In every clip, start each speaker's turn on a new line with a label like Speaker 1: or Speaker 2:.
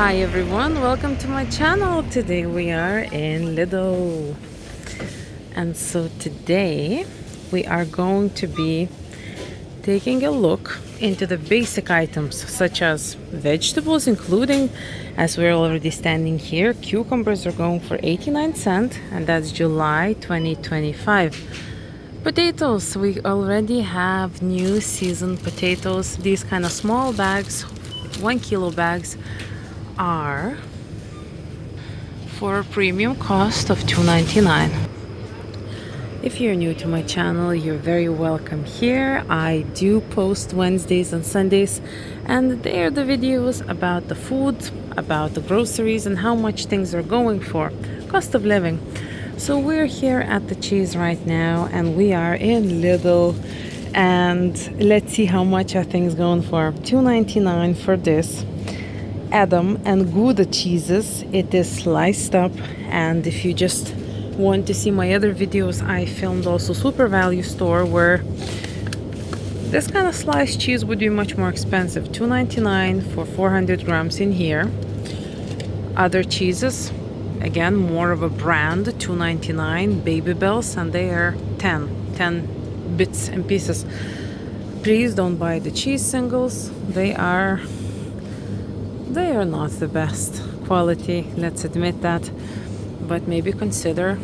Speaker 1: Hi everyone, welcome to my channel. Today we are in Lidl. And so today we are going to be taking a look into the basic items such as vegetables, including, as we're already standing here, cucumbers are going for 89 cents, and that's July 2025. Potatoes, we already have new season potatoes. These kind of small bags, 1 kilo bags, are for a premium cost of $2.99. If you're new to my channel, you're very welcome here. I do post Wednesdays and Sundays, and they are the videos about the food, about the groceries, and how much things are going for, cost of living. So we're here at the cheese right now, and we are in Lidl, and let's see how much are things going for. $2.99 for this Adam and Gouda cheeses. It is sliced up, and if you just want to see my other videos, I filmed also Super Value Store, where this kind of sliced cheese would be much more expensive. $2.99 for 400 grams in here. Other cheeses, again, more of a brand, $2.99. Baby Bells, and they are 10 bits and pieces. Please don't buy the cheese singles. They are not the best quality, let's admit that, but maybe consider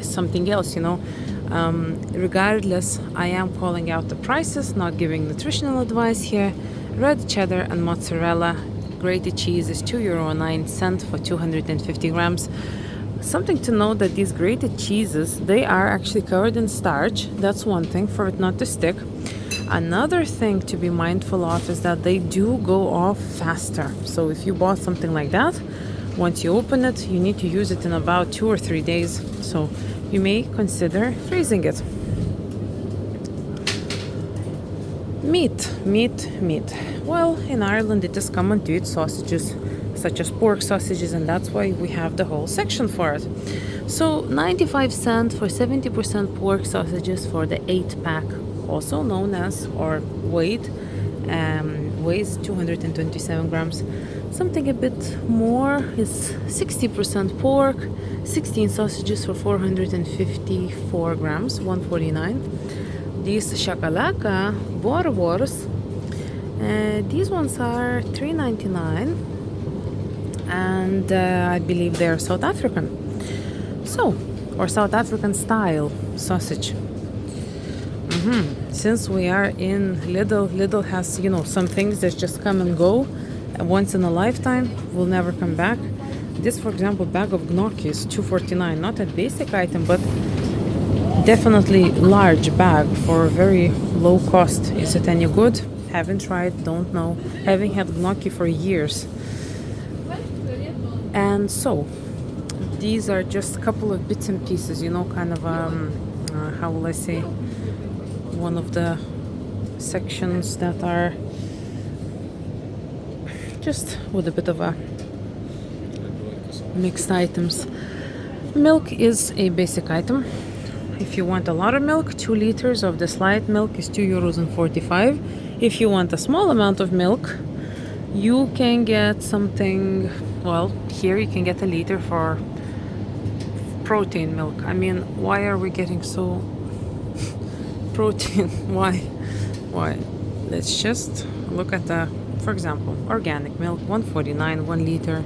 Speaker 1: something else, Regardless, I am calling out the prices, not giving nutritional advice here. Red cheddar and mozzarella grated cheese is €2.09 for 250 grams. Something to note that these grated cheeses, they are actually covered in starch. That's one thing, for it not to stick. Another thing to be mindful of is that they do go off faster. So if you bought something like that, once you open it, you need to use it in about 2 or 3 days. So you may consider freezing it. Meat. Well, in Ireland it is common to eat sausages, such as pork sausages, and that's why we have the whole section for it. So 95 cents for 70% pork sausages for the 8-pack, also known as, or weight, weighs 227 grams. Something a bit more is 60% pork, 16 sausages for 454 grams, 149. These shakalaka boerewors, these ones are $3.99, and I believe they're South African. So, or South African style sausage. Since we are in Lidl has, some things that just come and go once in a lifetime, will never come back. This, for example, bag of gnocchi is $2.49. Not a basic item, but definitely large bag for a very low cost. Is it any good? Haven't tried, don't know. Haven't had gnocchi for years. And so, these are just a couple of bits and pieces, kind of, how will I say, one of the sections that are just with a bit of a mixed items. Milk is a basic item. If you want a lot of milk, 2 liters of this light milk is €2.45. If you want a small amount of milk, you can get something, well, here you can get a liter for protein milk. I mean, why are we getting so protein? Why? Let's just look at the, for example, organic milk, 149, 1 liter,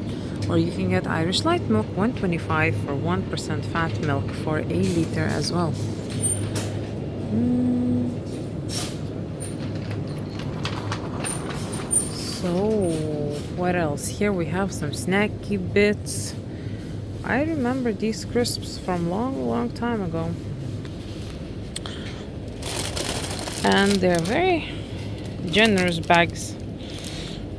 Speaker 1: or you can get Irish light milk, 125 for 1% fat milk for a liter as well. So what else? Here we have some snacky bits. I remember these crisps from long time ago, and they're very generous bags.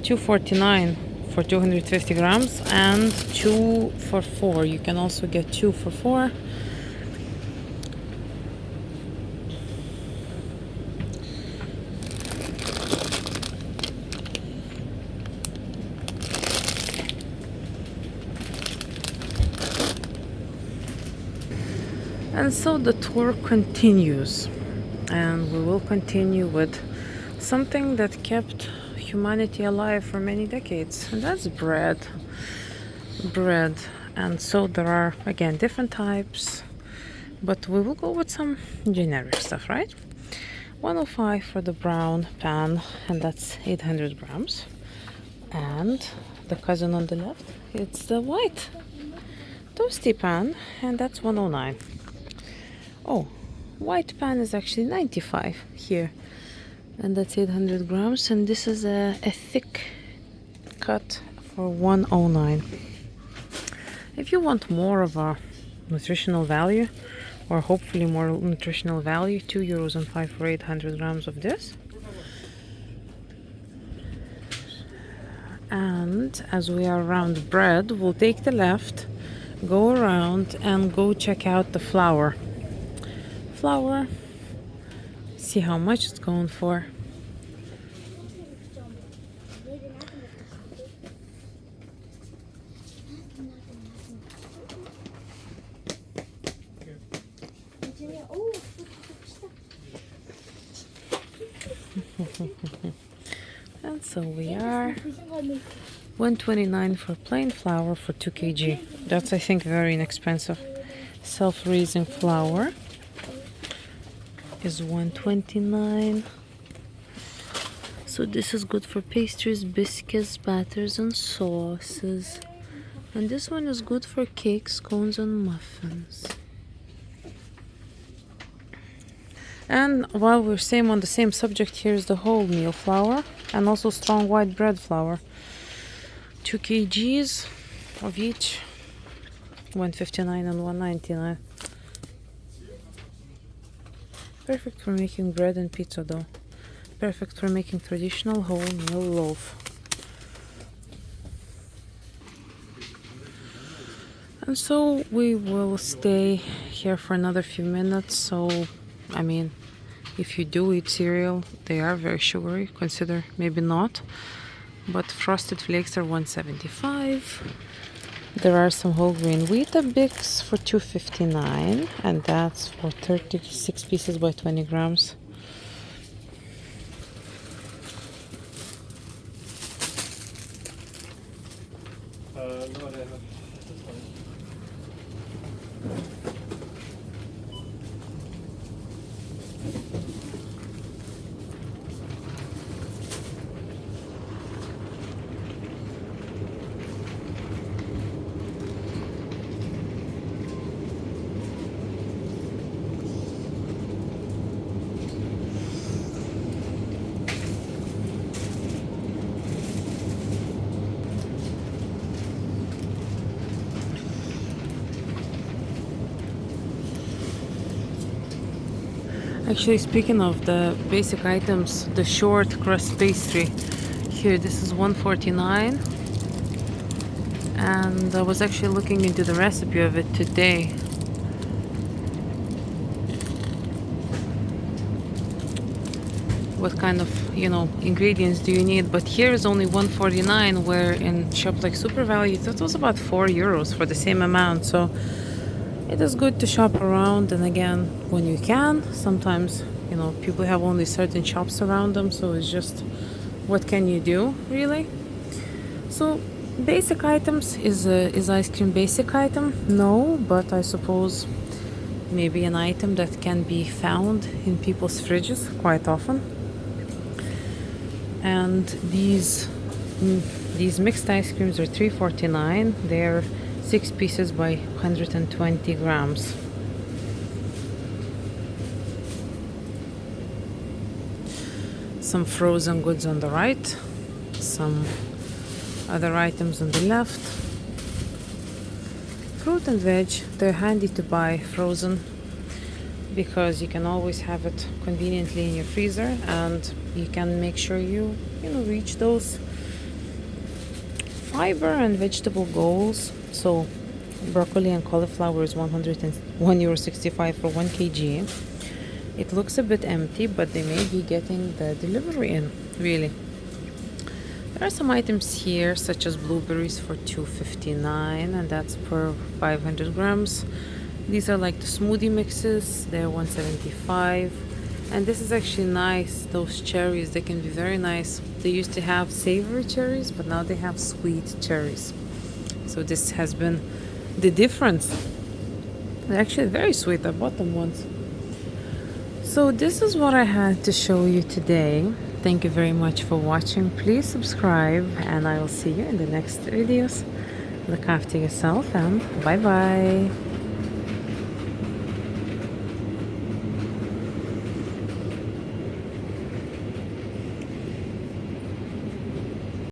Speaker 1: $2.49 for 250 grams, and 2 for 4. You can also get 2 for 4. And so the tour continues, and we will continue with something that kept humanity alive for many decades. And that's bread. And so there are, again, different types, but we will go with some generic stuff, right? 105 for the brown pan, and that's 800 grams. And the cousin on the left, it's the white toasty pan, and that's 109. Oh, white pan is actually 95 here, and that's 800 grams, and this is a thick cut for 109. If you want more of a nutritional value, or hopefully more nutritional value, €2.05 for 800 grams of this. And as we are around bread, we'll take the left, go around and go check out the flour. See how much it's going for. And so we are 129 for plain flour for 2 kg. That's, I think, very inexpensive. Self-raising flour is 129. So this is good for pastries, biscuits, batters and sauces. And this one is good for cakes, cones and muffins. And while we're on the same subject, here's the wholemeal flour and also strong white bread flour. 2 kgs of each, 159 and 199. Perfect for making bread and pizza dough. Perfect for making traditional wholemeal loaf. And so we will stay here for another few minutes. So, I mean, if you do eat cereal, they are very sugary. Consider maybe not. But frosted flakes are 175. There are some whole grain Weetabix for 259, and that's for 36 pieces by 20 grams. Actually, speaking of the basic items, the short crust pastry here, this is 149, and I was actually looking into the recipe of it today. What kind of, ingredients do you need? But here is only 149, where in shop like Super Value it was about €4 for the same amount. So it is good to shop around, and again, when you can. Sometimes, people have only certain shops around them, so it's just, what can you do, really? So, basic items, is ice cream basic item? No, but I suppose maybe an item that can be found in people's fridges quite often. And these mixed ice creams are $3.49. They're 6 pieces by 120 grams. Some frozen goods on the right, some other items on the left. Fruit and veg, they're handy to buy frozen because you can always have it conveniently in your freezer, and you can make sure you reach those fiber and vegetable goals. So broccoli and cauliflower is €1.65 for 1 kg. It looks a bit empty, but they may be getting the delivery in, really. There are some items here, such as blueberries for $2.59, and that's per 500 grams. These are like the smoothie mixes, they're $1.75. And this is actually nice, those cherries, they can be very nice They used to have savory cherries, but now they have sweet cherries. So this has been the difference. They're actually very sweet. I bought them once. So this is what I had to show you today. Thank you very much for watching. Please subscribe, and I will see you in the next videos. Look after yourself, and bye bye.